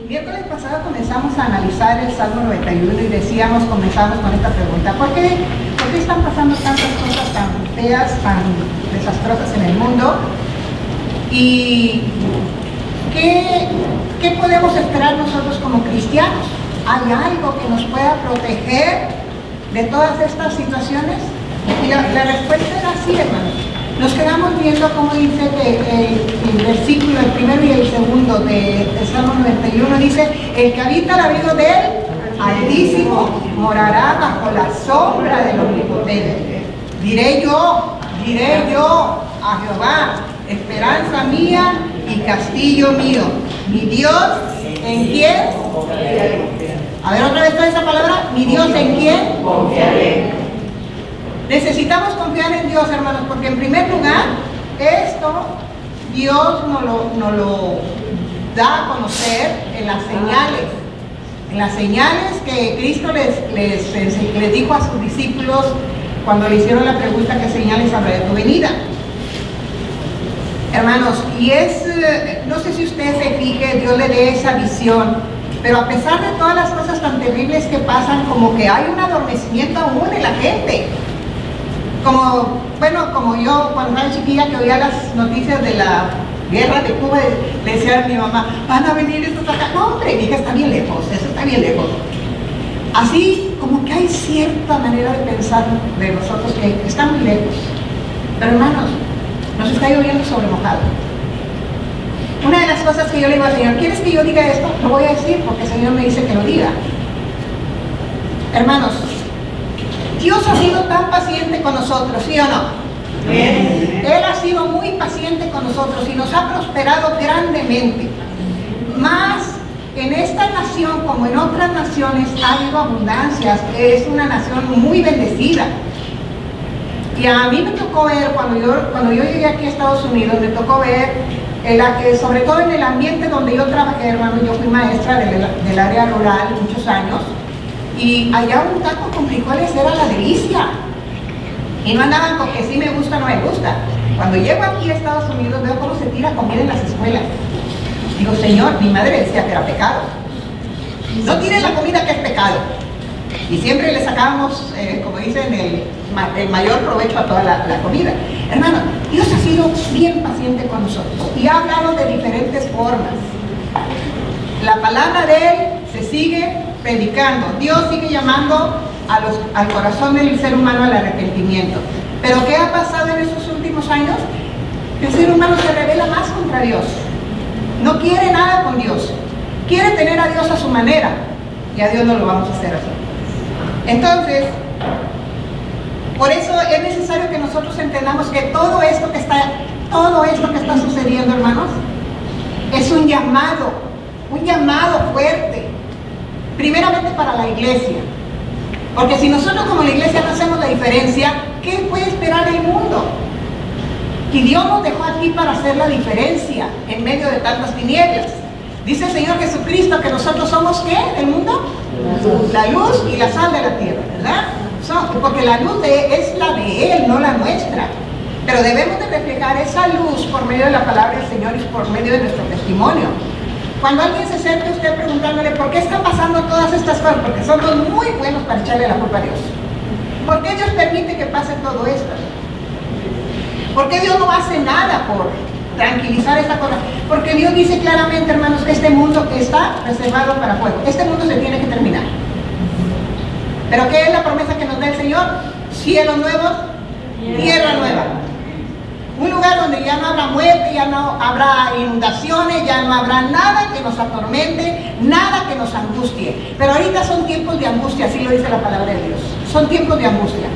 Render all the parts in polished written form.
miércoles pasado comenzamos a analizar el Salmo 91 y comenzamos con esta pregunta: ¿por qué están pasando tantas cosas tan feas, tan desastrosas en el mundo? ¿Y qué podemos esperar nosotros como cristianos? ¿Hay algo que nos pueda proteger de todas estas situaciones? Y la respuesta era sí, hermanos. Nos quedamos viendo cómo dice que el versículo, el primero y el segundo del Salmo 91 dice: el que habita el abrigo del Altísimo morará bajo la sombra del Omnipotente. Diré yo a Jehová, esperanza mía y castillo mío, mi Dios, ¿en quién? A ver otra vez toda esa palabra: mi Dios, ¿en quién? Confiaré. Necesitamos confiar en Dios, hermanos, porque en primer lugar, esto Dios nos lo da a conocer en las señales que Cristo les dijo a sus discípulos cuando le hicieron la pregunta: ¿qué señales habrá de tu venida? Hermanos, no sé si usted se fije, Dios le dé esa visión, pero a pesar de todas las cosas tan terribles que pasan, como que hay un adormecimiento aún en la gente. Como yo cuando era chiquilla, que oía las noticias de la guerra de Cuba, le decía a mi mamá: van a venir estos acá. No, hombre, mi hija, está bien lejos, eso está bien lejos. Así como que hay cierta manera de pensar de nosotros que está muy lejos. Pero hermanos, nos está lloviendo sobre mojado. Una de las cosas que yo le digo al Señor: ¿quieres que yo diga esto? Lo voy a decir porque el Señor me dice que lo diga. Hermanos, Dios ha sido tan paciente con nosotros, ¿sí o no? Bien. Él ha sido muy paciente con nosotros y nos ha prosperado grandemente. Más en esta nación como en otras naciones ha habido abundancias. Es una nación muy bendecida. Y a mí me tocó ver, cuando yo llegué aquí a Estados Unidos, me tocó ver, sobre todo en el ambiente donde yo trabajé, hermano. Yo fui maestra del área rural muchos años. Y allá un taco con frijoles era la delicia. Y no andaban con que sí me gusta, no me gusta. Cuando llego aquí a Estados Unidos veo cómo se tira comida en las escuelas. Digo: Señor, mi madre decía que era pecado. No tires la comida, que es pecado. Y siempre le sacábamos, como dicen, el mayor provecho a toda la comida. Hermano, Dios ha sido bien paciente con nosotros y ha hablado de diferentes formas. La palabra de Él se sigue predicando. Dios sigue llamando al corazón del ser humano al arrepentimiento. Pero ¿qué ha pasado en estos últimos años? El ser humano se rebela más contra Dios. No quiere nada con Dios. Quiere tener a Dios a su manera. Y a Dios no lo vamos a hacer así. Entonces, por eso es necesario que nosotros entendamos que todo esto que está sucediendo, hermanos, es un llamado fuerte. Primeramente para la iglesia, porque si nosotros como la iglesia no hacemos la diferencia, ¿qué puede esperar el mundo? Y Dios nos dejó aquí para hacer la diferencia en medio de tantas tinieblas. Dice el Señor Jesucristo que nosotros somos, ¿qué? ¿El mundo? La luz y la sal de la tierra, ¿verdad? Porque la luz es la de Él, no la nuestra. Pero debemos de reflejar esa luz por medio de la palabra del Señor y por medio de nuestro testimonio. Cuando alguien se acerca a usted preguntándole: ¿por qué están pasando todas estas cosas? Porque somos muy buenos para echarle la culpa a Dios. ¿Por qué Dios permite que pase todo esto? ¿Por qué Dios no hace nada por tranquilizar esta cosa? Porque Dios dice claramente, hermanos, que este mundo está reservado para fuego. Este mundo se tiene que terminar. ¿Pero qué es la promesa que nos da el Señor? Cielos nuevos, tierra nueva. Un lugar donde ya no habrá muerte, ya no habrá inundaciones, ya no habrá nada que nos atormente, nada que nos angustie. Pero ahorita son tiempos de angustia, así lo dice la palabra de Dios. Son tiempos de angustia.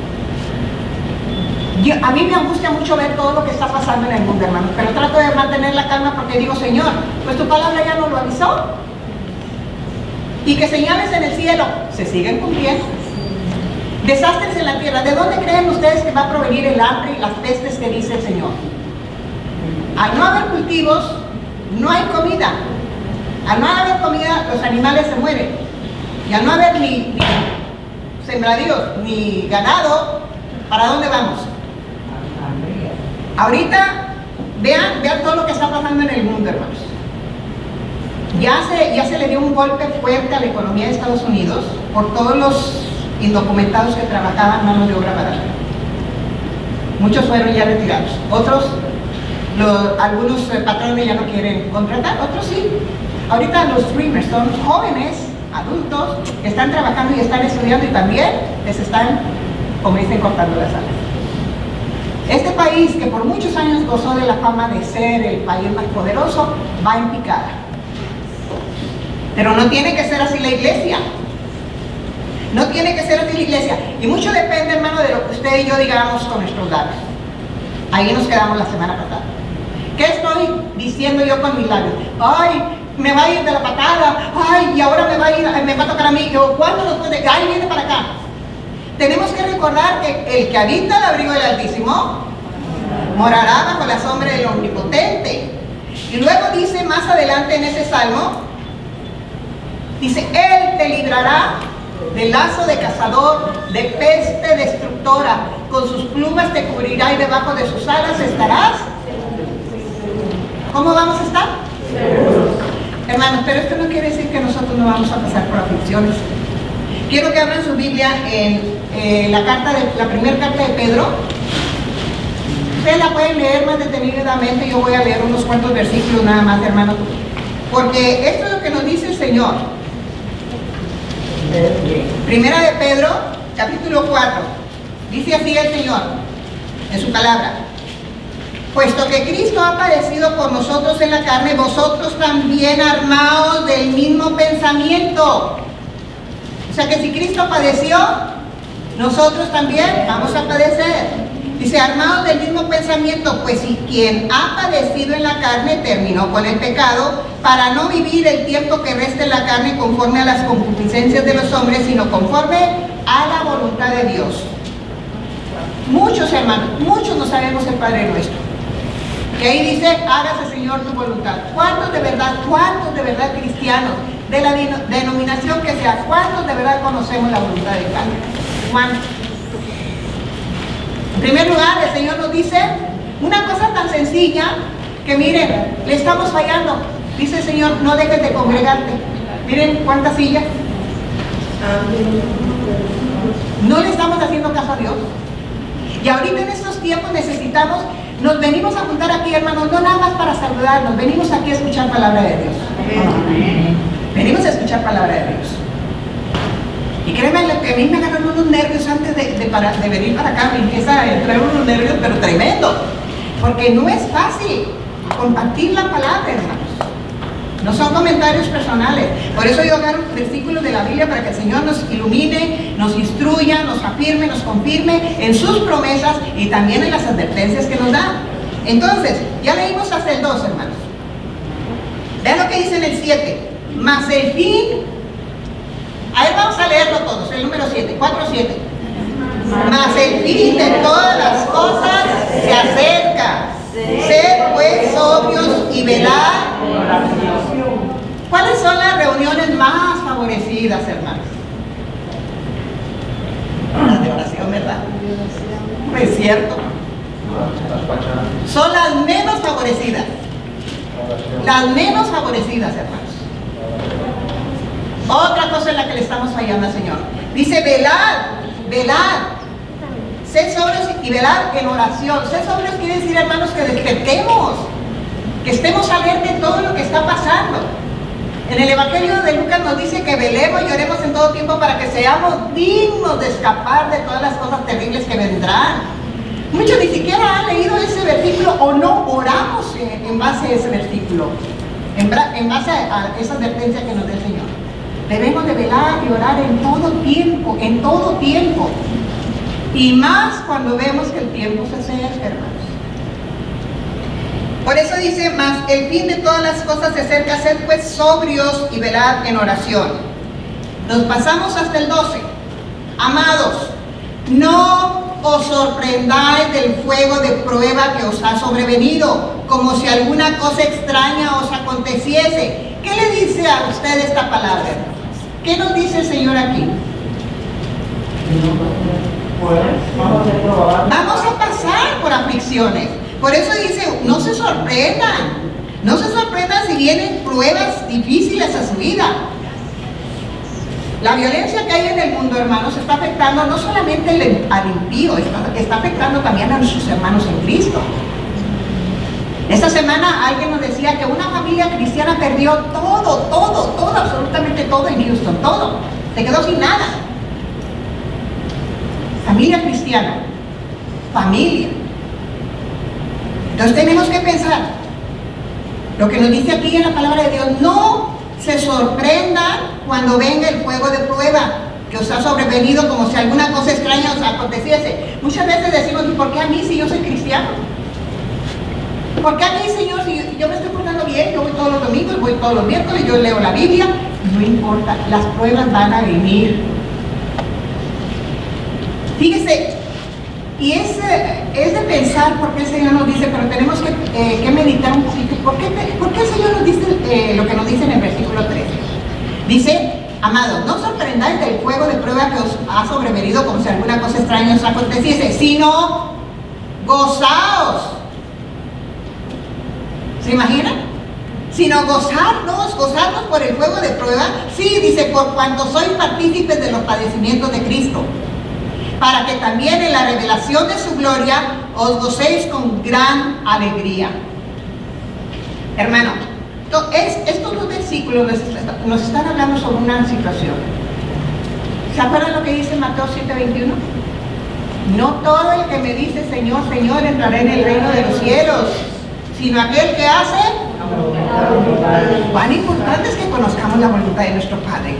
A mí me angustia mucho ver todo lo que está pasando en el mundo, hermanos, pero trato de mantener la calma porque digo: Señor, pues tu palabra ya nos lo avisó. Y que señales en el cielo se siguen cumpliendo. Desastres en la tierra. ¿De dónde creen ustedes que va a provenir el hambre y las pestes que dice el Señor? Al no haber cultivos, no hay comida. Al no haber comida, los animales se mueren. Y al no haber ni sembradíos, ni ganado, ¿para dónde vamos? Ahorita, vean todo lo que está pasando en el mundo, hermanos. Ya se le dio un golpe fuerte a la economía de Estados Unidos por todos los indocumentados que trabajaban mano de obra barata. Muchos fueron ya retirados, otros, algunos patrones ya no quieren contratar, otros sí. Ahorita los dreamers son jóvenes, adultos, que están trabajando y están estudiando y también les están, como dicen, cortando las alas. Este país, que por muchos años gozó de la fama de ser el país más poderoso, va en picada. Pero no tiene que ser así la iglesia. No tiene que ser así la iglesia. Y mucho depende, hermano, de lo que usted y yo digamos con nuestros labios. Ahí nos quedamos la semana pasada. ¿Qué estoy diciendo yo con mis labios? Ay, me va a ir de la patada. Ay, y ahora me va a tocar a mí. Yo, ¿cuándo nos puede? Ay, viene para acá. Tenemos que recordar que el que habita el abrigo del Altísimo morará bajo la sombra del Omnipotente. Y luego dice más adelante en ese salmo, dice, Él te librará del lazo de cazador, de peste destructora, con sus plumas te cubrirá y debajo de sus alas estarás. ¿Cómo vamos a estar? Hermanos, pero esto no quiere decir que nosotros no vamos a pasar por aflicciones. Quiero que abran su Biblia en la primera carta de Pedro. Ustedes la pueden leer más detenidamente. Yo voy a leer unos cuantos versículos nada más, hermanos, porque esto es lo que nos dice el Señor. Primera de Pedro, capítulo 4. Dice así el Señor en su palabra: puesto que Cristo ha padecido por nosotros en la carne, vosotros también armaos del mismo pensamiento. O sea que si Cristo padeció, nosotros también vamos a padecer. Dice, armados del mismo pensamiento, pues si quien ha padecido en la carne terminó con el pecado, para no vivir el tiempo que resta en la carne conforme a las concupiscencias de los hombres, sino conforme a la voluntad de Dios. Muchos hermanos, muchos no sabemos el Padre Nuestro. Y ahí dice, hágase Señor tu voluntad. ¿Cuántos de verdad cristianos, de la denominación que sea, cuántos de verdad conocemos la voluntad del Padre? ¿Cuántos? En primer lugar, el Señor nos dice una cosa tan sencilla que miren, le estamos fallando. Dice el Señor, no dejes de congregarte. Miren cuántas sillas. No le estamos haciendo caso a Dios. Y ahorita en estos tiempos necesitamos, nos venimos a juntar aquí, hermanos, no nada más para saludarnos, venimos aquí a escuchar palabra de Dios. Venimos a escuchar palabra de Dios. Y créeme que a mí me agarran unos nervios antes de venir para acá, me empieza a entrar unos nervios, pero tremendo. Porque no es fácil compartir la palabra, hermanos. No son comentarios personales. Por eso yo agarro versículos de la Biblia para que el Señor nos ilumine, nos instruya, nos afirme, nos confirme en sus promesas y también en las advertencias que nos da. Entonces, ya leímos hasta el 2, hermanos. Vean lo que dice en el 7. Mas el fin... A ver, vamos a leerlo todos, el número 7, 4-7. Mas el fin de todas las cosas se acerca. Sed pues sobrios y velad. ¿Cuáles son las reuniones más favorecidas, hermanos? Las de oración, ¿verdad? Es cierto. Son las menos favorecidas. Las menos favorecidas, hermanos. Otra cosa en la que le estamos fallando al Señor. Dice, velad. Sed sobrios y velad en oración. Sed sobrios quiere decir, hermanos, que despertemos, que estemos alerta en todo lo que está pasando. En el Evangelio de Lucas nos dice que velemos y oremos en todo tiempo para que seamos dignos de escapar de todas las cosas terribles que vendrán. Muchos ni siquiera han leído ese versículo o no oramos en base a ese versículo, en base a esa advertencia que nos da el Señor. Debemos de velar y orar en todo tiempo. Y más cuando vemos que el tiempo se acerca, hermanos. Por eso dice, más el fin de todas las cosas se acerca, sed pues sobrios y velad en oración. Nos pasamos hasta el 12. Amados, no os sorprendáis del fuego de prueba que os ha sobrevenido, como si alguna cosa extraña os aconteciese. ¿Qué le dice a usted esta palabra? ¿Qué nos dice el Señor aquí? Vamos a pasar por aflicciones. Por eso dice, no se sorprendan. No se sorprendan si vienen pruebas difíciles a su vida. La violencia que hay en el mundo, hermanos, está afectando no solamente al impío, está afectando también a nuestros hermanos en Cristo. Esta semana alguien nos decía que una familia cristiana perdió todo, absolutamente todo en Houston, todo. Se quedó sin nada. Familia cristiana, familia. Entonces tenemos que pensar, lo que nos dice aquí en la palabra de Dios, no se sorprendan cuando venga el fuego de prueba que os ha sobrevenido como si alguna cosa extraña os aconteciese. Muchas veces decimos, ¿y por qué a mí si yo soy cristiano? ¿Por qué a mí, Señor, si yo me estoy portando bien? Yo voy todos los domingos, voy todos los miércoles, yo leo la Biblia. No importa, las pruebas van a venir. Fíjese, y es de pensar por qué el Señor nos dice, pero tenemos que meditar un poquito. ¿Por qué el Señor nos dice lo que nos dice en el versículo 13? Dice, amados, no os sorprendáis del fuego de prueba que os ha sobrevenido como si alguna cosa extraña os aconteciese, sino gozaos. ¿Se imaginan? Sino gozarnos por el fuego de prueba. Sí, dice, por cuanto sois partícipes de los padecimientos de Cristo, para que también en la revelación de su gloria os gocéis con gran alegría. Hermano, estos dos versículos nos están hablando sobre una situación. ¿Se acuerdan lo que dice Mateo 7:21? No todo el que me dice Señor, Señor entrará en el reino de los cielos, sino aquel que hace. Cuán importante es que conozcamos la voluntad de nuestro Padre.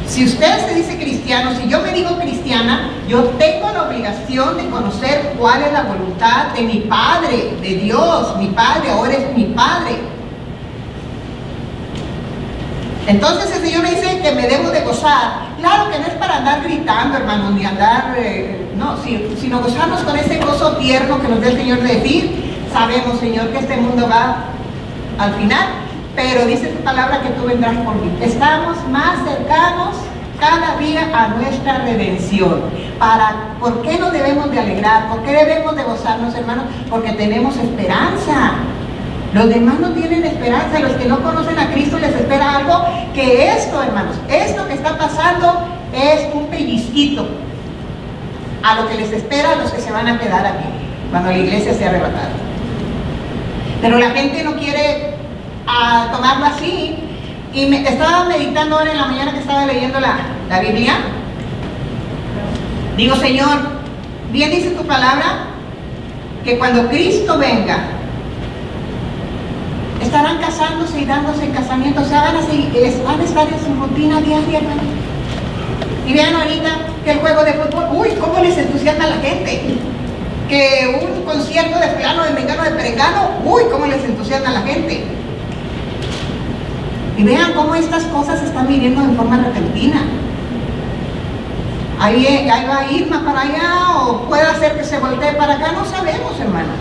Si usted se dice cristiano, si yo me digo cristiana, yo tengo la obligación de conocer cuál es la voluntad de mi Padre, de Dios. Mi Padre ahora es mi Padre. Entonces el Señor me dice que me debo de gozar. Claro que no es para andar gritando, hermano, ni andar, sino gozarnos con ese gozo tierno que nos da el Señor de decir, sabemos, Señor, que este mundo va al final, pero dice tu palabra que tú vendrás por mí. Estamos más cercanos cada día a nuestra redención. ¿Por qué nos debemos de alegrar? ¿Por qué debemos de gozarnos, hermanos? Porque tenemos esperanza. Los demás no tienen esperanza. Los que no conocen a Cristo les espera algo que esto, hermanos, esto que está pasando es un pellizquito a lo que les espera a los que se van a quedar aquí cuando la iglesia sea arrebatada. Pero la gente no quiere tomarlo así. Y estaba meditando ahora en la mañana que estaba leyendo la Biblia. Digo, Señor, bien dice tu palabra que cuando Cristo venga estarán casándose y dándose en casamiento, o sea, van a estar en su rutina diaria, hermano. Y vean ahorita que el juego de fútbol, uy, cómo les entusiasma a la gente. Que un concierto de fulano, de mengano, de perengano, uy, cómo les entusiasma a la gente. Y vean cómo estas cosas se están viviendo de forma repentina. Ahí va Irma para allá, o puede ser que se voltee para acá, no sabemos, hermano.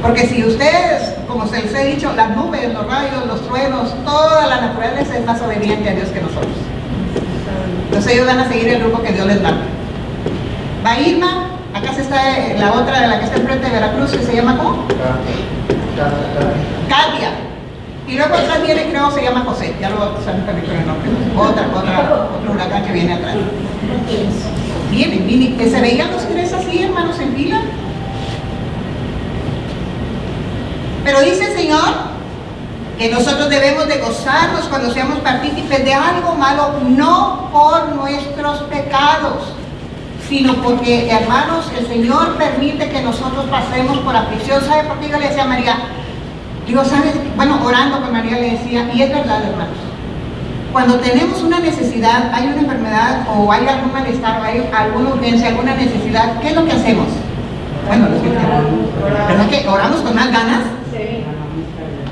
Porque si ustedes, como se les he dicho, las nubes, los rayos, los truenos, toda la naturaleza es más obediente a Dios que nosotros. Entonces ellos van a seguir el rumbo que Dios les da. Va Irma, acá está la otra, de la que está enfrente de Veracruz, que se llama ¿cómo? Katia. Y luego atrás viene, creo, se llama José. Ya lo saben también con el nombre. Otro huracán que viene atrás. Viene. Que se veían los tres así, hermanos, en fila. Pero dice el Señor que nosotros debemos de gozarnos cuando seamos partícipes de algo malo, no por nuestros pecados, sino porque, hermanos, el Señor permite que nosotros pasemos por aflicción. ¿Sabe por qué yo le decía a María? Digo, ¿sabes? Bueno, orando con María le decía, y es verdad, hermanos, cuando tenemos una necesidad, hay una enfermedad, o hay algún malestar, o hay alguna urgencia, alguna necesidad, ¿qué es lo que hacemos? Bueno, ¿verdad que oramos con más ganas? Sí.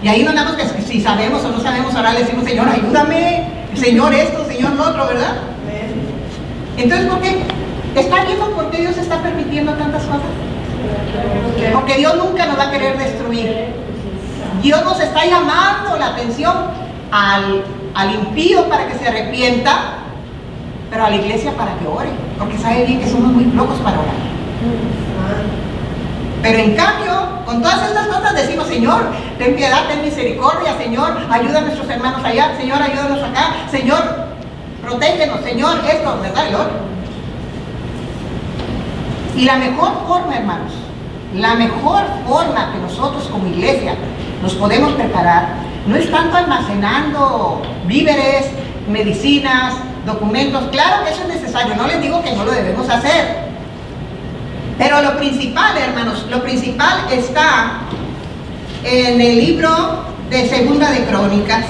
Y ahí no damos que si sabemos o no sabemos orar, le decimos, Señor, ayúdame, Señor esto, Señor lo otro, ¿verdad? Entonces, ¿por qué? ¿Está viendo por qué Dios está permitiendo tantas cosas? Porque Dios nunca nos va a querer destruir. Dios nos está llamando la atención al impío para que se arrepienta, pero a la iglesia para que ore, porque sabe bien que somos muy flojos para orar. Pero en cambio, Con todas estas cosas decimos, Señor, ten piedad, ten misericordia, Señor, ayuda a nuestros hermanos allá, Señor, ayúdanos acá, Señor, protégenos, Señor, esto, ¿verdad, Lord? Y la mejor forma, hermanos, la mejor forma que nosotros como iglesia nos podemos preparar, no es tanto almacenando víveres, medicinas, documentos. Claro que eso es necesario, no les digo que no lo debemos hacer. Pero lo principal, hermanos, lo principal está en el libro de Segunda de Crónicas.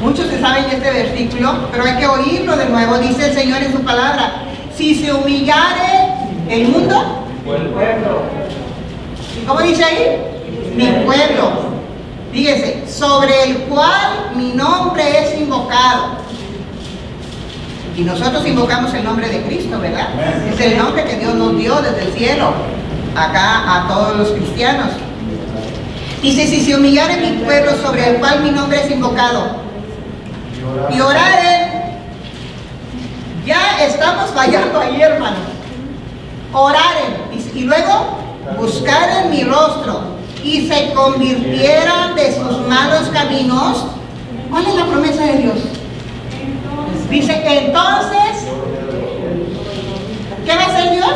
Muchos se saben este versículo, pero hay que oírlo de nuevo. Dice el Señor en su palabra: si se humillare el mundo, el pueblo. ¿cómo dice ahí? Mi pueblo. Fíjese, sobre el cual mi nombre es invocado. Y nosotros invocamos el nombre de Cristo, ¿verdad? Es el nombre que Dios nos dio desde el cielo, acá a todos los cristianos. Dice, si se humillare mi pueblo sobre el cual mi nombre es invocado, y oraren, ya estamos fallando ahí, hermanos. Oraren, y luego buscaren mi rostro, y se convirtieran de sus malos caminos. ¿Cuál es la promesa de Dios? Dice que entonces, ¿qué va a hacer Dios?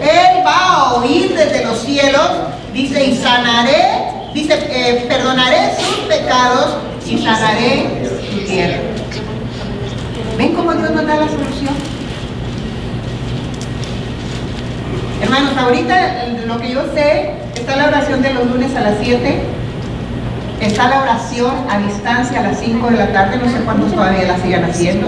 Él va a oír desde los cielos, dice, y sanaré, dice, perdonaré sus pecados y sanaré su tierra. ¿Ven cómo Dios nos da la solución? Hermanos, ahorita lo que yo sé, está la oración de los lunes a las 7. Está la oración a distancia a las 5 de la tarde, no sé cuántos todavía la sigan haciendo.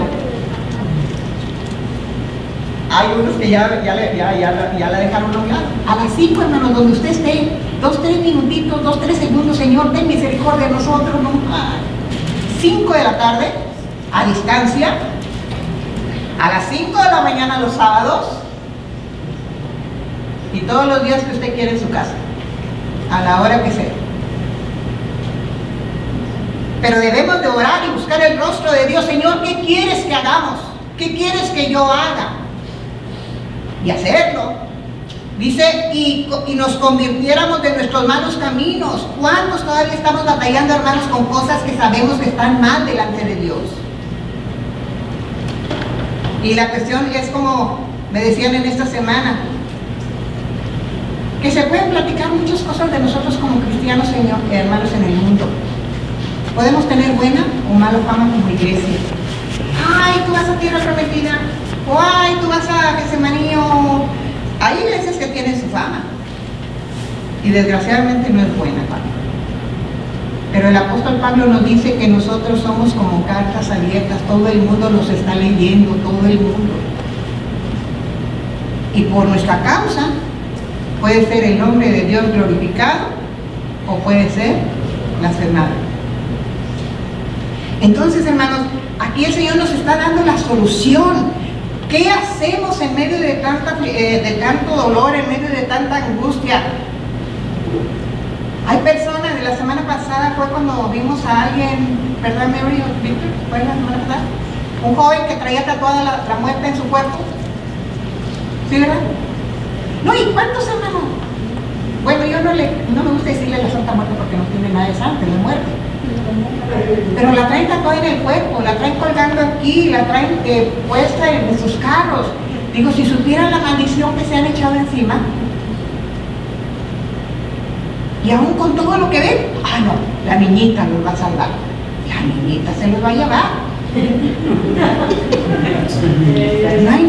Hay unos que ya la dejaron a un lado. A las 5, hermanos, donde usted esté, 2-3 minutitos, 2-3 segundos, Señor, ten misericordia de nosotros. No. 5 de la tarde, a distancia, a las 5 de la mañana los sábados, y todos los días que usted quiere en su casa, a la hora que sea. Pero debemos de orar y buscar el rostro de Dios. Señor, ¿qué quieres que hagamos? ¿Qué quieres que yo haga? Y hacerlo. Dice, y nos convirtiéramos de nuestros malos caminos. ¿Cuántos todavía estamos batallando, hermanos, con cosas que sabemos que están mal delante de Dios? Y la cuestión es como me decían en esta semana, que se pueden platicar muchas cosas de nosotros como cristianos, Señor, hermanos, en el mundo. Podemos tener buena o mala fama como iglesia. Ay, tú vas a Tierra Prometida. O ay, tú vas a Getsemaní. Hay iglesias que tienen su fama. Y desgraciadamente no es buena fama. Pero el apóstol Pablo nos dice que nosotros somos como cartas abiertas. Todo el mundo los está leyendo, todo el mundo. Y por nuestra causa puede ser el nombre de Dios glorificado o puede ser blasfemado. Entonces, hermanos, aquí el Señor nos está dando la solución. ¿Qué hacemos en medio de tanto dolor, en medio de tanta angustia? Hay personas, de la semana pasada fue cuando vimos a alguien, ¿verdad, Mary o Victor? ¿Fue la semana pasada? Un joven que traía tatuada la muerte en su cuerpo. ¿Sí, verdad? No, ¿y cuántos, hermanos? Bueno, yo no me gusta decirle la Santa Muerte porque no tiene nada de santa, es la muerte. Pero la traen tatuada en el cuerpo, la traen colgando aquí, la traen puesta en sus carros. Digo, si supieran la maldición que se han echado encima, y aún con todo lo que ven, no, la niñita los va a salvar. La niñita se los va a llevar. No hay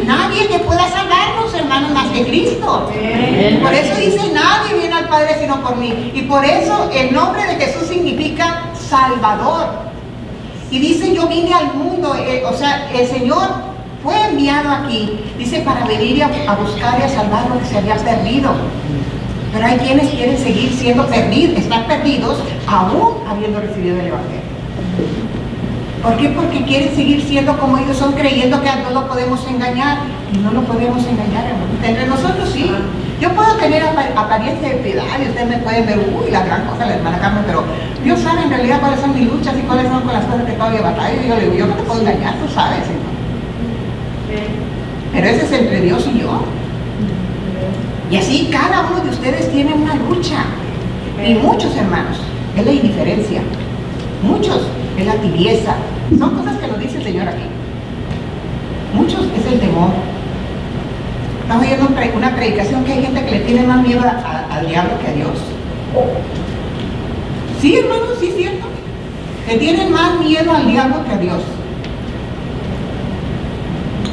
nadie que pueda salvarnos, hermanos, más que Cristo. Por eso dice, nadie viene al Padre sino por mí. Y por eso el nombre de Jesús significa Salvador. Y dice, yo vine al mundo, el Señor fue enviado aquí, dice, para venir a buscar y a salvar lo que se había perdido. Pero hay quienes quieren seguir siendo perdidos, están perdidos, aún habiendo recibido el Evangelio. ¿Por qué? Porque quieren seguir siendo como ellos son, creyendo que a Dios lo podemos engañar. Y no lo podemos engañar, hermano. Entre nosotros sí. Yo puedo tener apariencia de piedad y ustedes me pueden ver, la gran cosa, la hermana Carmen, pero Dios sabe en realidad cuáles son mis luchas y cuáles son con las cosas que todavía batallo. Y yo le digo, yo no te puedo engañar, tú sabes, Señor. Pero ese es entre Dios y yo. Y así cada uno de ustedes tiene una lucha. Y muchos, hermanos, es la indiferencia. Muchos es la tibieza. Son cosas que nos dice el Señor aquí. Muchos es el temor. Estamos oyendo una predicación que hay gente que le tiene más miedo al diablo que a Dios. Sí, hermanos, sí es cierto. Que tienen más miedo al diablo que a Dios.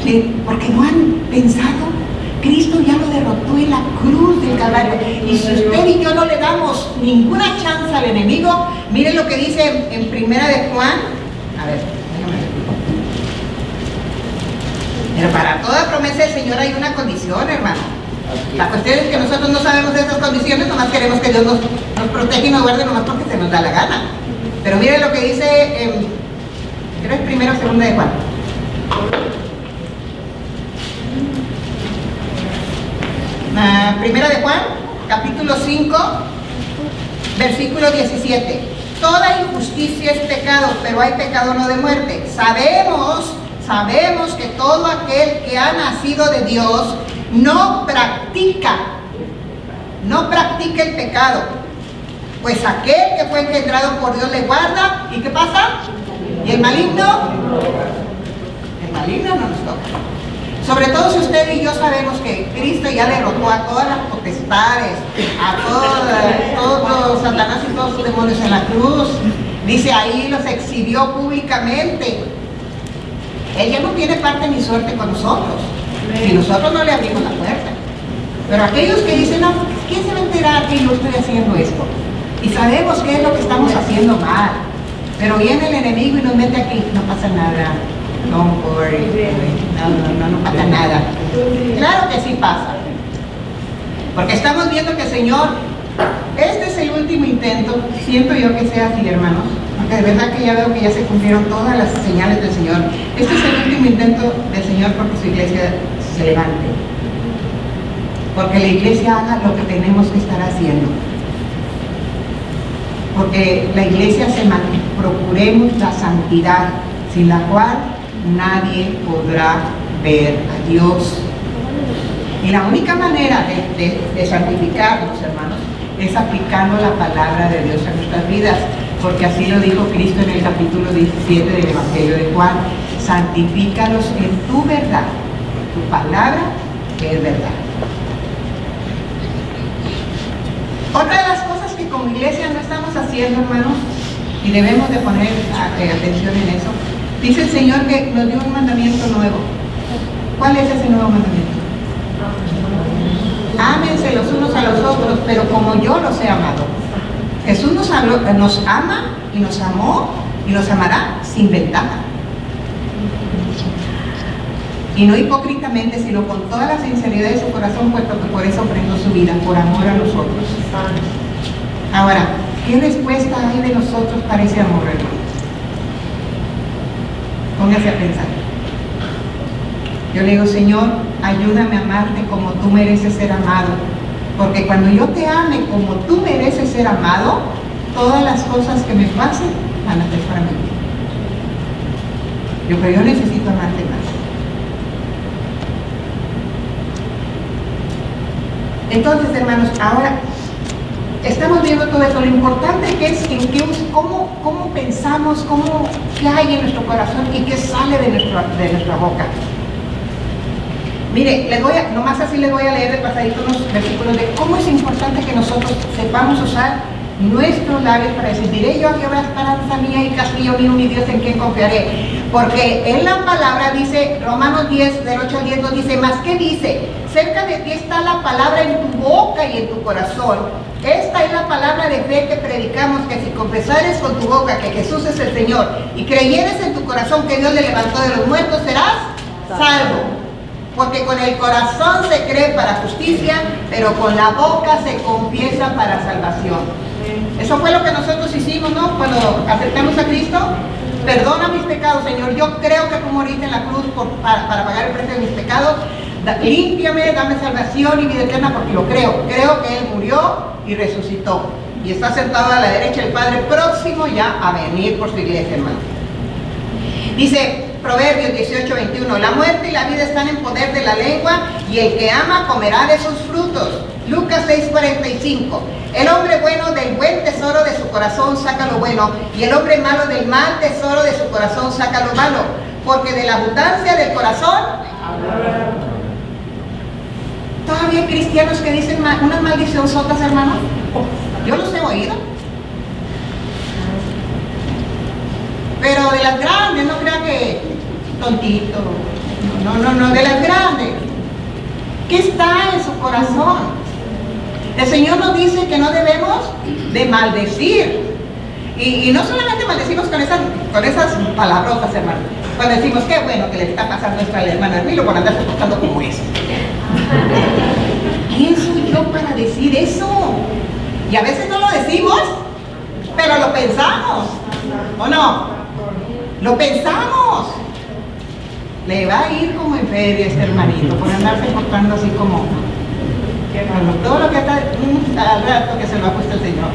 Sí, porque no han pensado. Cristo ya lo derrotó en la cruz del Calvario. Y si usted y yo no le damos ninguna chance al enemigo, miren lo que dice en Primera de Juan. A ver, déjame ver. Pero para toda promesa del Señor hay una condición, hermano. La cuestión es que nosotros no sabemos de esas condiciones, nomás queremos que Dios nos proteja y nos guarde nomás porque se nos da la gana. Pero miren lo que dice, creo que es Primera o Segunda de Juan. Primera de Juan, capítulo 5, versículo 17. Toda injusticia es pecado, pero hay pecado no de muerte. Sabemos que todo aquel que ha nacido de Dios no practica el pecado. Pues aquel que fue engendrado por Dios le guarda. ¿Y qué pasa? ¿Y el maligno? El maligno no nos toca. Sobre todo si usted y yo sabemos que Cristo ya derrotó a todas las potestades, a todos Satanás y todos sus demonios en la cruz. Dice, ahí los exhibió públicamente. Él ya no tiene parte ni suerte con nosotros. Si nosotros no le abrimos la puerta. Pero aquellos que dicen, no, ¿quién se va a enterar que yo estoy haciendo esto? Y sabemos qué es lo que estamos haciendo mal. Pero viene el enemigo y nos mete aquí, no pasa nada. Don't worry. No pasa nada. Claro que sí pasa. Porque estamos viendo que el Señor, este es el último intento, siento yo que sea así, hermanos, porque de verdad que ya veo que ya se cumplieron todas las señales del Señor. Este es el último intento del Señor porque su iglesia se levante. Porque la iglesia haga lo que tenemos que estar haciendo. Porque la iglesia procuremos la santidad, sin la cual nadie podrá ver a Dios. Y la única manera de santificarnos, hermanos, es aplicando la palabra de Dios a nuestras vidas, porque así lo dijo Cristo en el capítulo 17 del Evangelio de Juan: santifícalos en tu verdad, tu palabra es verdad. Otra de las cosas que como iglesia no estamos haciendo, hermanos, y debemos de poner atención en eso, dice el Señor que nos dio un mandamiento nuevo. ¿Cuál es ese nuevo mandamiento? Ámense los unos a los otros, pero como yo los he amado. Jesús nos ama y nos amó y nos amará sin ventaja. Y no hipócritamente, sino con toda la sinceridad de su corazón, puesto que por eso ofrendó su vida, por amor a nosotros. Ahora, ¿qué respuesta hay de nosotros para ese amor, hermano? Póngase a pensar. Yo le digo, Señor, ayúdame a amarte como tú mereces ser amado. Porque cuando yo te ame como tú mereces ser amado, todas las cosas que me pasen van a ser para mí. Pero yo necesito amarte más. Entonces, hermanos, ahora estamos viendo todo eso. Lo importante que es cómo pensamos, qué hay en nuestro corazón y qué sale de nuestra boca. Mire, nomás así les voy a leer de pasadito unos versículos de cómo es importante que nosotros sepamos usar nuestros labios para decir: diré yo a Jehová, esperanza mía y castillo mío, mi Dios, en quien confiaré. Porque en la palabra dice, Romanos 10, del 8 al 10 nos dice, más que dice, cerca de ti está la palabra en tu boca y en tu corazón. Esta es la palabra de fe que predicamos, que si confesares con tu boca que Jesús es el Señor y creyeres en tu corazón que Dios le levantó de los muertos, serás salvo. Porque con el corazón se cree para justicia, pero con la boca se confiesa para salvación. Eso fue lo que nosotros hicimos, ¿no? Cuando aceptamos a Cristo. Perdona mis pecados, Señor. Yo creo que tú moriste en la cruz para pagar el precio de mis pecados. Límpiame, dame salvación y vida eterna, porque lo creo. Creo que Él murió y resucitó. Y está sentado a la derecha del Padre, próximo ya a venir por su iglesia, hermano. Dice, Proverbios 18:21, la muerte y la vida están en poder de la lengua, y el que ama comerá de sus frutos. Lucas 6:45, el hombre bueno del buen tesoro de su corazón saca lo bueno, y el hombre malo del mal tesoro de su corazón saca lo malo, porque de la abundancia del corazón. Todavía hay cristianos que dicen unas maldicionzotas, hermanos. Yo los he oído. Pero de las grandes, no crea que tontito. No, de las grandes. ¿Qué está en su corazón? El Señor nos dice que no debemos de maldecir. Y no solamente maldecimos con esas palabrotas, hermano. Cuando decimos, qué bueno que le está pasando esto a la hermana Milo por andarse portando como eso. ¿Quién soy yo para decir eso? Y a veces no lo decimos, pero lo pensamos. ¿O no? Lo pensamos. Le va a ir como en feria este hermanito por andarse portando así como todo lo que está al rato que se lo ha puesto el Señor.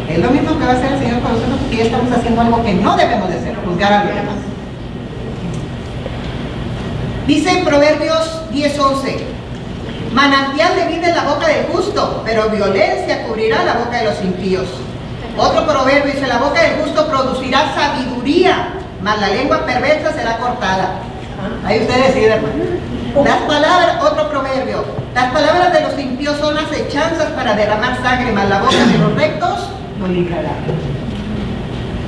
Es lo mismo que va a hacer el Señor con nosotros, porque ya estamos haciendo algo que no debemos de hacer, juzgar a los demás. Dice en Proverbios 10:11, manantial de vida en la boca del justo, pero violencia cubrirá la boca de los impíos. Otro proverbio dice, la boca del justo producirá sabiduría, mas la lengua perversa será cortada. Ahí usted decide, hermano. Las palabras, otro proverbio, las palabras de los impíos son acechanzas para derramar sangre, mas la boca de los rectos lo librará.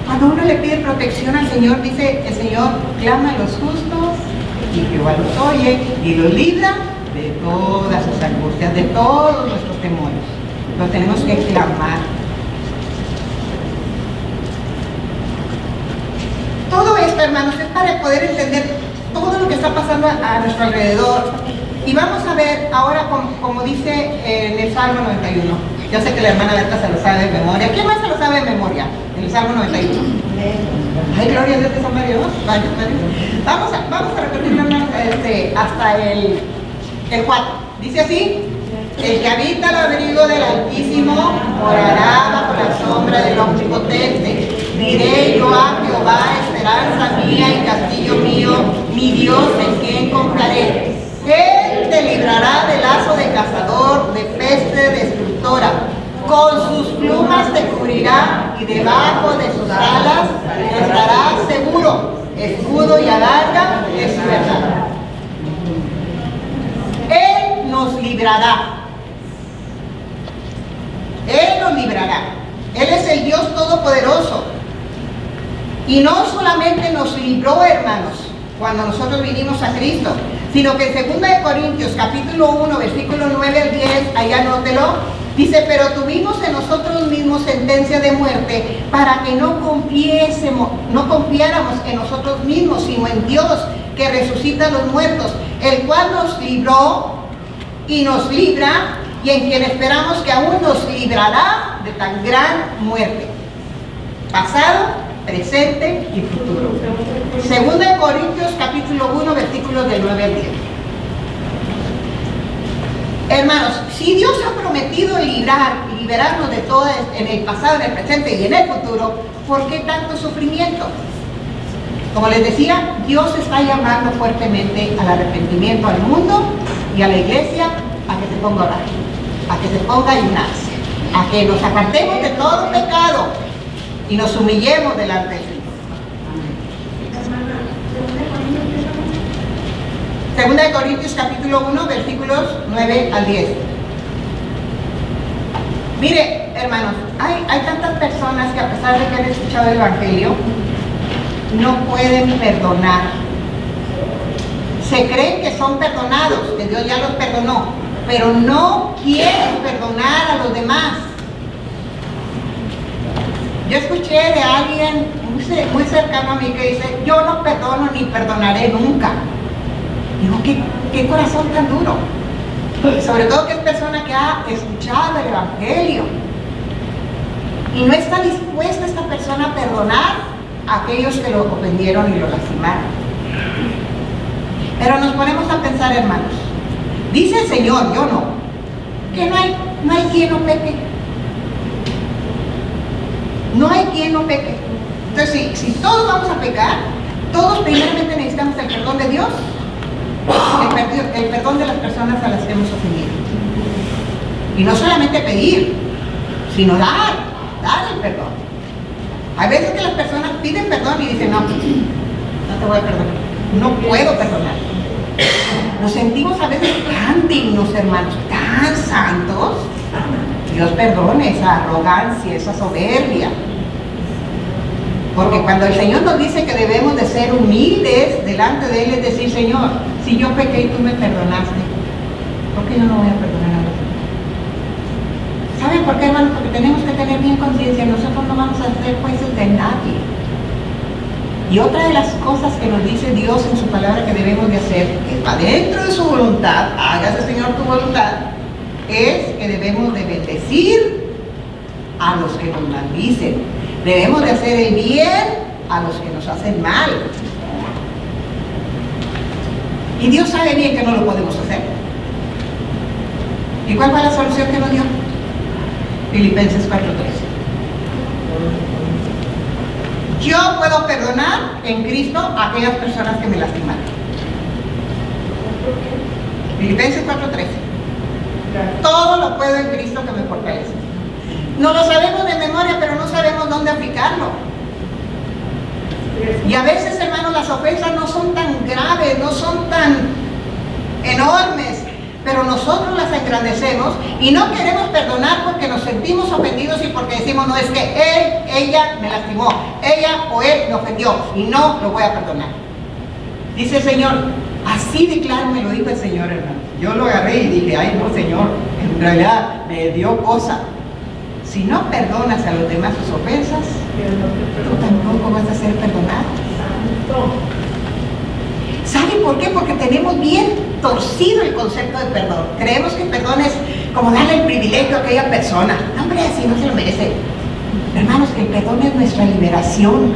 Cuando uno le pide protección al Señor, dice el Señor, clama a los justos y Jehová los oye y los libra de todas sus angustias, de todos nuestros temores. Lo tenemos que clamar. Todo esto, hermanos, es para poder entender todo lo que está pasando a nuestro alrededor. Y vamos a ver ahora, como dice en el Salmo 91. Yo sé que la hermana Berta se lo sabe de memoria. ¿Quién más se lo sabe de memoria? En el Salmo 91. Ay, gloria a Dios, que son varios. Vamos a repetirlo, hermanos, hasta el 4. Dice así: el que habita el abrigo del Altísimo morará bajo la sombra del Omnipotente. Diré yo a Jehová, esperanza mía y castillo mío, mi Dios en quien confiaré. Él te librará del lazo de cazador, de peste destructora. Con sus plumas te cubrirá y debajo de sus alas estarás seguro. Escudo y adarga es su verdad. Él nos librará. Él nos librará. Él es el Dios Todopoderoso. Y no solamente nos libró, hermanos, cuando nosotros vinimos a Cristo, sino que en 2 Corintios capítulo 1, versículo 9 al 10, allá anótelo, dice, pero tuvimos en nosotros mismos sentencia de muerte para que no confiáramos en nosotros mismos, sino en Dios que resucita a los muertos, el cual nos libró y nos libra, y en quien esperamos que aún nos librará de tan gran muerte, pasado, presente y futuro. 2 Corintios capítulo 1, versículos del 9 al 10. Hermanos, si Dios ha prometido liberarnos de todo en el pasado, en el presente y en el futuro, ¿por qué tanto sufrimiento? Como les decía, Dios está llamando fuertemente al arrepentimiento al mundo y a la iglesia a que se ponga a orar, a que se ponga a ayunarse, a que nos apartemos de todo pecado y nos humillemos delante del Señor. 2 Corintios capítulo 1, versículos 9 al 10. Mire, hermanos, hay tantas personas que a pesar de que han escuchado el Evangelio, no pueden perdonar. Se creen que son perdonados, que Dios ya los perdonó, pero no quieren perdonar a los demás. Yo escuché de alguien muy cercano a mí que dice, yo no perdono ni perdonaré nunca. Digo, ¿qué corazón tan duro? Sobre todo que es persona que ha escuchado el Evangelio y no está dispuesta esta persona a perdonar a aquellos que lo ofendieron y lo lastimaron. Pero nos ponemos a pensar, hermanos, dice el Señor, yo no, que no hay quien no peque. No hay quien no peque. Entonces, si todos vamos a pecar, Todos primeramente necesitamos el perdón de Dios, el perdón de las personas a las que hemos ofendido. Y no solamente pedir, sino dar el perdón. Hay veces que las personas piden perdón y dicen, no te voy a perdonar, no puedo perdonar. Nos sentimos a veces tan dignos, hermanos, tan santos. Dios perdone esa arrogancia, esa soberbia. Porque cuando el Señor nos dice que debemos de ser humildes delante de Él, es decir, Señor, si yo pequé y tú me perdonaste, ¿por qué yo no voy a perdonar a los demás? ¿Saben por qué, hermanos? Porque tenemos que tener bien conciencia, nosotros no vamos a ser jueces de nadie. Y otra de las cosas que nos dice Dios en su palabra que debemos de hacer, que está dentro de su voluntad, hágase, Señor, tu voluntad, es que debemos de bendecir a los que nos maldicen. Debemos de hacer el bien a los que nos hacen mal. Y Dios sabe bien que no lo podemos hacer. ¿Y cuál fue la solución que nos dio? Filipenses 4:13. Yo puedo perdonar en Cristo a aquellas personas que me lastimaron. Filipenses 4:13. Todo lo puedo en Cristo que me fortalece. No lo sabemos de memoria, pero no sabemos dónde aplicarlo. Y a veces, hermanos, las ofensas no son tan graves, no son tan enormes, pero nosotros las engrandecemos y no queremos perdonar porque nos sentimos ofendidos y porque decimos, no, es que ella me lastimó, ella o él me ofendió y no lo voy a perdonar. Dice el Señor, así de claro me lo dijo el Señor, hermano. Yo lo agarré y dije, ay no, Señor, en realidad me dio cosa. Si no perdonas a los demás sus ofensas, tú tampoco vas a ser perdonado. ¿Saben por qué? Porque tenemos bien torcido el concepto de perdón. Creemos que perdón es como darle el privilegio a aquella persona. No, hombre, así no se lo merece. Hermanos, que el perdón es nuestra liberación.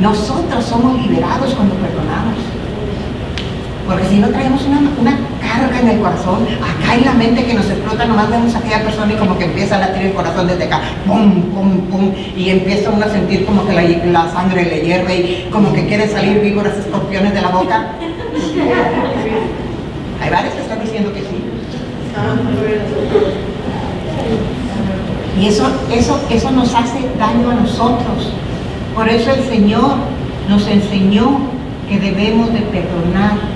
Nosotros somos liberados cuando perdonamos. Porque si no traemos una carga en el corazón, acá en la mente que nos explota, nomás vemos a aquella persona y como que empieza a latir el corazón desde acá, pum, pum, pum, y empieza uno a sentir como que la sangre le hierve y como que quieren salir víboras, escorpiones de la boca. Hay varios que están diciendo que sí. Y eso nos hace daño a nosotros. Por eso el Señor nos enseñó que debemos de perdonar.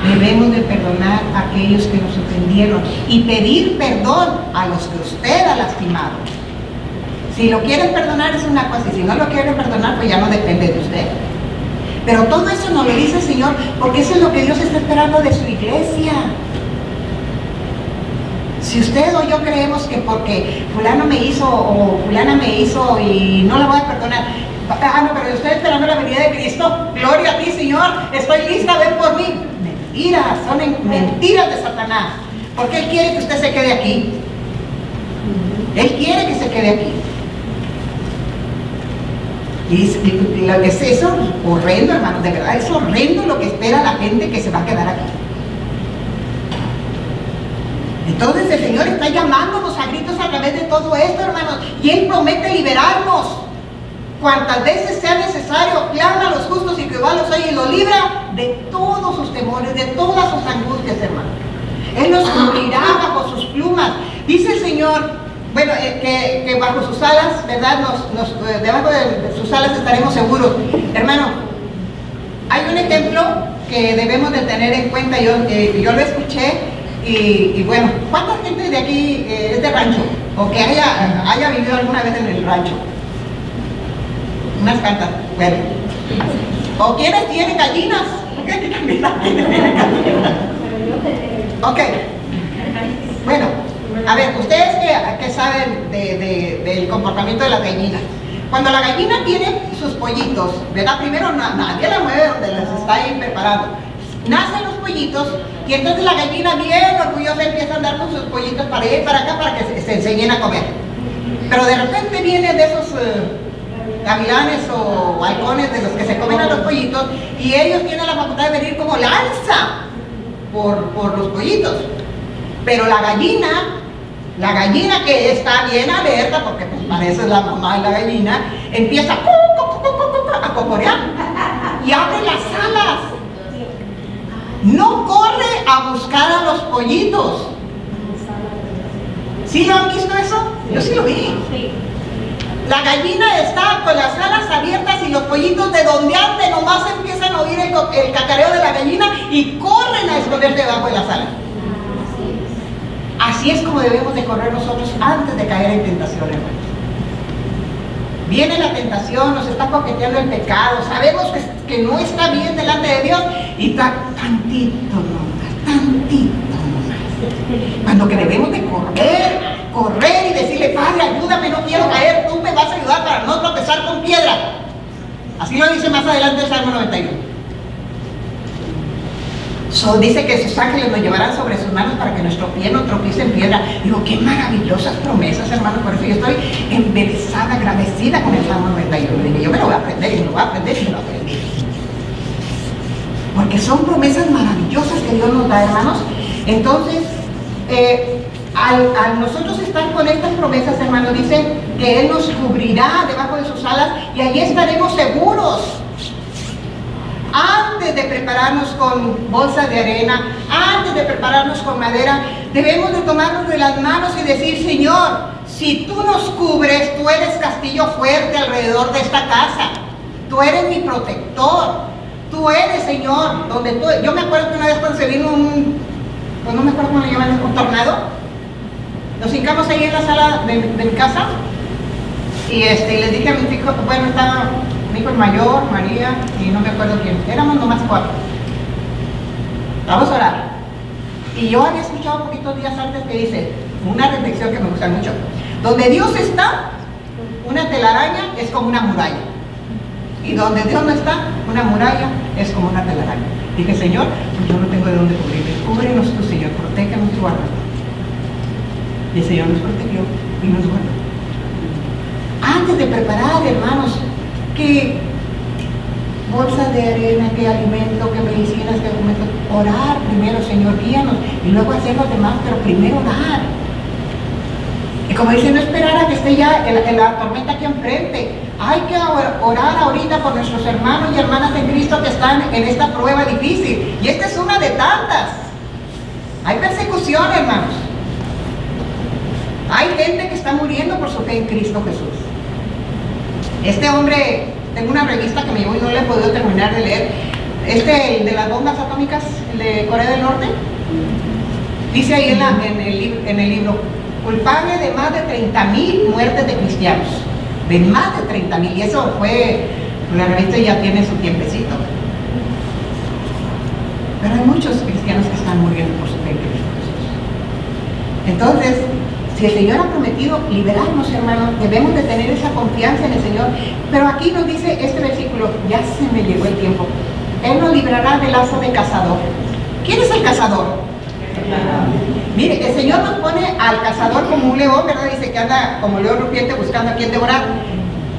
Debemos de perdonar a aquellos que nos ofendieron y pedir perdón a los que usted ha lastimado. Si lo quieren perdonar es una cosa, y si no lo quieren perdonar, pues ya no depende de usted. Pero todo eso nos lo dice el Señor, porque eso es lo que Dios está esperando de su iglesia. Si usted o yo creemos que porque fulano me hizo o fulana me hizo y no la voy a perdonar, no, pero estoy esperando la venida de Cristo, gloria a ti, Señor, estoy lista, ven por mí. Mentiras, son mentiras de Satanás, porque Él quiere que usted se quede aquí. Él quiere que se quede aquí. Y lo que es eso, horrendo, hermanos, de verdad, es horrendo lo que espera la gente que se va a quedar aquí. Entonces el Señor está llamándonos a gritos a través de todo esto, hermanos, y Él promete liberarnos. Cuantas veces sea necesario, clama a los justos y Jehová los oye y los libra de todos sus temores, de todas sus angustias, hermano. Él nos cubrirá bajo sus plumas. Dice el Señor, bueno, que bajo sus alas, ¿verdad? Debajo de sus alas estaremos seguros. Hermano, hay un ejemplo que debemos de tener en cuenta. Yo lo escuché y bueno, ¿cuánta gente de aquí es de rancho? O que haya vivido alguna vez en el rancho. Unas cuantas, bueno. ¿O quiénes tienen gallinas? Ok. Bueno, a ver, ustedes que saben del comportamiento de la gallina. Cuando la gallina tiene sus pollitos, ¿verdad? Primero nadie la mueve donde las está ahí preparando. Nacen los pollitos y entonces la gallina bien orgullosa empieza a andar con sus pollitos para allá y para acá para que se enseñen a comer. Pero de repente vienen de esos gavilanes o halcones de los que se comen a los pollitos y ellos tienen la facultad de venir como lanza por los pollitos. Pero la gallina que está bien alerta, porque pues para eso es la mamá de la gallina, empieza a cocorear. a buscar a los pollitos. ¿Sí lo han visto eso? Yo sí lo vi. La gallina está con las alas abiertas y los pollitos de donde ande nomás empiezan a oír el cacareo de la gallina y corren a esconderse debajo de las alas. Así es como debemos de correr nosotros antes de caer en tentación, hermanos. Viene la tentación, nos está coqueteando el pecado, sabemos que no está bien delante de Dios y tantito nomás. Cuando que debemos de correr y decirle, Padre, ayúdame, no quiero caer, tú me vas a ayudar para no tropezar con piedra. Así lo dice más adelante el Salmo 91. Dice que sus ángeles nos llevarán sobre sus manos para que nuestro pie no tropiece en piedra. Digo, qué maravillosas promesas, hermano. Por eso yo estoy embelesada, agradecida con el Salmo 91. Dije, yo me lo voy a aprender y me lo voy a aprender y me lo aprendí. Porque son promesas maravillosas que Dios nos da, hermanos. Entonces, al nosotros estar con estas promesas, hermanos, dice que Él nos cubrirá debajo de sus alas y allí estaremos seguros. Antes de prepararnos con bolsas de arena, antes de prepararnos con madera, debemos de tomarnos de las manos y decir, Señor, si tú nos cubres, tú eres castillo fuerte alrededor de esta casa. Tú eres mi protector. Tú eres, Señor, yo me acuerdo que una vez cuando se vino pues no me acuerdo cómo le llaman, un tornado. Nos hincamos ahí en la sala de mi casa y les dije a mis hijos, bueno, estaba mi hijo el mayor, María, y no me acuerdo quién, éramos nomás 4. Vamos a orar. Y yo había escuchado poquitos días antes que dice, una reflexión que me gusta mucho, donde Dios está, una telaraña es como una muralla. Y donde Dios no está, una muralla es como una telaraña. Dije, Señor, pues yo no tengo de dónde cubrirme. Cúbrenos tú, Señor, protégenos y guárdanos. Y el Señor nos protegió y nos guardó. Antes de preparar, hermanos, que bolsas de arena, que alimento, que medicinas, que documentos, orar primero, Señor, guíanos, y luego hacer los demás, pero primero orar. Y como dice, no esperar a que esté ya la tormenta aquí enfrente. Hay que orar ahorita por nuestros hermanos y hermanas en Cristo que están en esta prueba difícil. Y esta es una de tantas. Hay persecución, hermanos. Hay gente que está muriendo por su fe en Cristo Jesús. Este hombre, tengo una revista que me llevó y no le he podido terminar de leer. El de las bombas atómicas, el de Corea del Norte, dice ahí en el libro, culpable de más de 30,000 muertes de cristianos. De más de 30,000, y eso fue, la revista ya tiene su tiempecito. Pero hay muchos cristianos que están muriendo por su fe en Cristo Jesús. Entonces, si el Señor ha prometido liberarnos, hermanos, debemos de tener esa confianza en el Señor. Pero aquí nos dice este versículo, ya se me llegó el tiempo, Él nos librará del lazo de cazador. ¿Quién es el cazador? Mire, el Señor nos pone al cazador como un león, ¿verdad? Dice que anda como león rugiente buscando a quien devorar.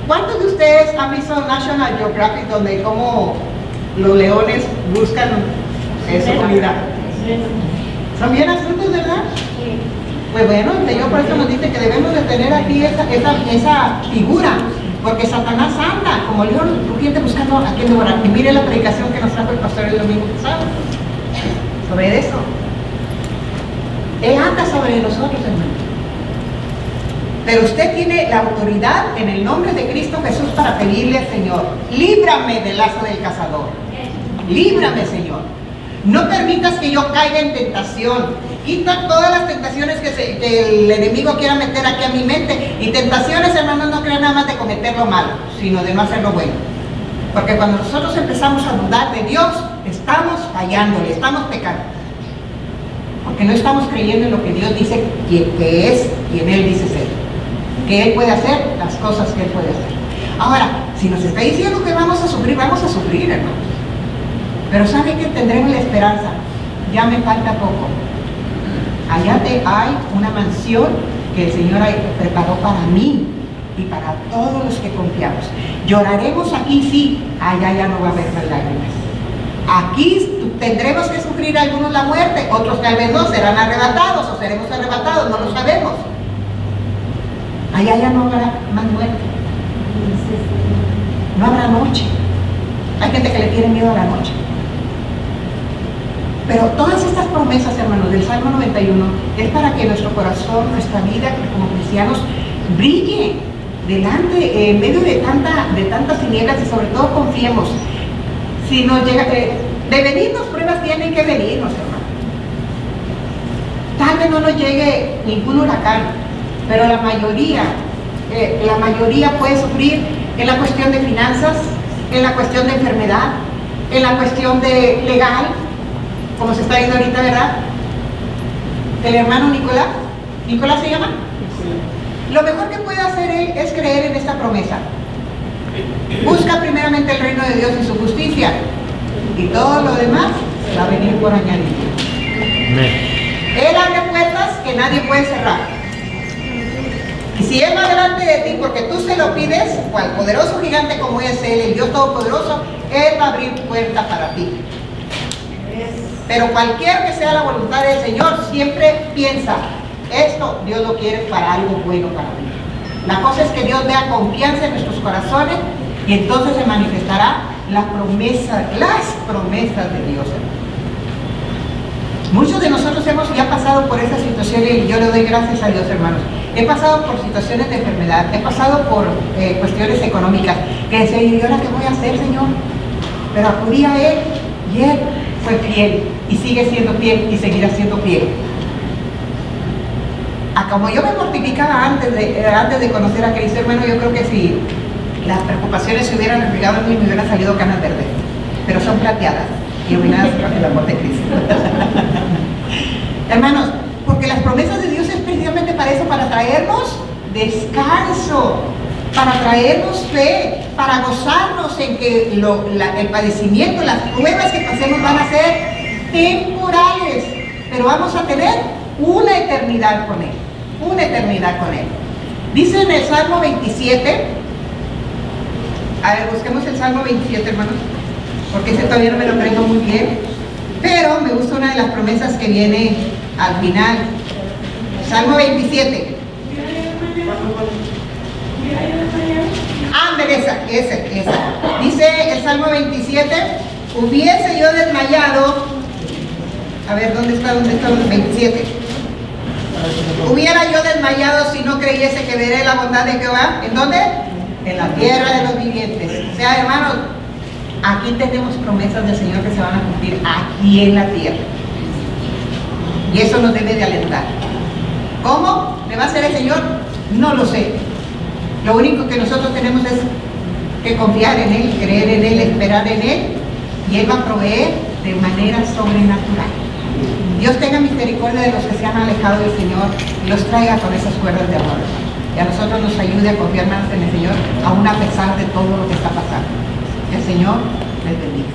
¿Cuántos de ustedes han visto National Geographic, donde como los leones buscan su comida? Son bien astutos, ¿verdad? Pues bueno, el Señor por eso nos dice que debemos de tener aquí esa figura, porque Satanás anda como león rugiente buscando a quien devorar. Y mire la predicación que nos trajo el pastor el domingo pasado sobre eso. Él anda sobre nosotros, hermano. Pero usted tiene la autoridad en el nombre de Cristo Jesús para pedirle al Señor, líbrame del lazo del cazador. Líbrame, Señor. No permitas que yo caiga en tentación. Quita todas las tentaciones que el enemigo quiera meter aquí a mi mente. Y tentaciones, hermanos, no crean nada más de cometer lo malo, sino de no hacer lo bueno. Porque cuando nosotros empezamos a dudar de Dios, estamos fallándole, estamos pecando. Porque no estamos creyendo en lo que Dios dice que es quien Él dice ser. Que Él puede hacer las cosas que Él puede hacer. Ahora, si nos está diciendo que vamos a sufrir, hermanos. Pero ¿sabe que tendremos la esperanza? Ya me falta poco. Allá hay una mansión que el Señor preparó para mí y para todos los que confiamos. Lloraremos aquí, sí. Allá ya no va a haber más lágrimas. Aquí tendremos que sufrir algunos la muerte, otros tal vez no, serán arrebatados o seremos arrebatados, no lo sabemos. Allá ya no habrá más muerte. No habrá noche. Hay gente que le tiene miedo a la noche. Pero todas estas promesas, hermanos, del Salmo 91, es para que nuestro corazón, nuestra vida como cristianos, brille delante, en medio de tantas tinieblas, y sobre todo confiemos. Si nos llega, de venirnos pruebas, tienen que venirnos, hermanos. Tal vez no nos llegue ningún huracán, pero la mayoría puede sufrir en la cuestión de finanzas, en la cuestión de enfermedad, en la cuestión de legal, como se está viendo ahorita, ¿verdad? El hermano Nicolás se llama. Lo mejor que puede hacer él es creer en esta promesa. Busca primeramente el reino de Dios y su justicia, y todo lo demás va a venir por añadidura. Él abre puertas que nadie puede cerrar. Y si Él va delante de ti porque tú se lo pides, cual poderoso gigante como es Él, el Dios Todopoderoso, Él va a abrir puertas para ti. Pero cualquier que sea la voluntad del Señor, siempre piensa, esto Dios lo quiere para algo bueno para mí. La cosa es que Dios vea confianza en nuestros corazones, y entonces se manifestará las promesas de Dios. Muchos de nosotros hemos ya pasado por esa situación, y yo le doy gracias a Dios, hermanos. He pasado por situaciones de enfermedad, he pasado por cuestiones económicas, que decía, ¿y ahora qué voy a hacer, Señor? Pero acudí a Él, y Él fue fiel, y sigue siendo fiel, y seguirá siendo fiel. Como yo me mortificaba antes de conocer a Cristo, hermano, yo creo que si las preocupaciones se hubieran replicado en mí, me hubieran salido canas verdes, pero son plateadas, iluminadas por el amor de Cristo. Hermanos, porque las promesas de Dios es precisamente para eso, para traernos descanso, para traernos fe, para gozarnos en que el padecimiento, las pruebas que pasemos van a ser temporales, pero vamos a tener una eternidad con Él, una eternidad con Él. Dice en el Salmo 27, a ver, busquemos el Salmo 27, hermanos, porque ese todavía no me lo aprendo muy bien, pero me gusta una de las promesas que viene al final. Salmo 27. Esa. Dice el Salmo 27, hubiese yo desmayado, a ver, ¿dónde está el 27? Hubiera yo desmayado si no creyese que veré la bondad de Jehová. ¿En dónde? En la tierra de los vivientes. O sea, hermanos, aquí tenemos promesas del Señor que se van a cumplir aquí en la tierra. Y eso nos debe de alentar. ¿Cómo le va a hacer el Señor? No lo sé. Lo único que nosotros tenemos es que confiar en Él, creer en Él, esperar en Él, y Él va a proveer de manera sobrenatural. Dios tenga misericordia de los que se han alejado del Señor y los traiga con esas cuerdas de amor. Y a nosotros nos ayude a confiar más en el Señor, aún a pesar de todo lo que está pasando. Que el Señor les bendiga.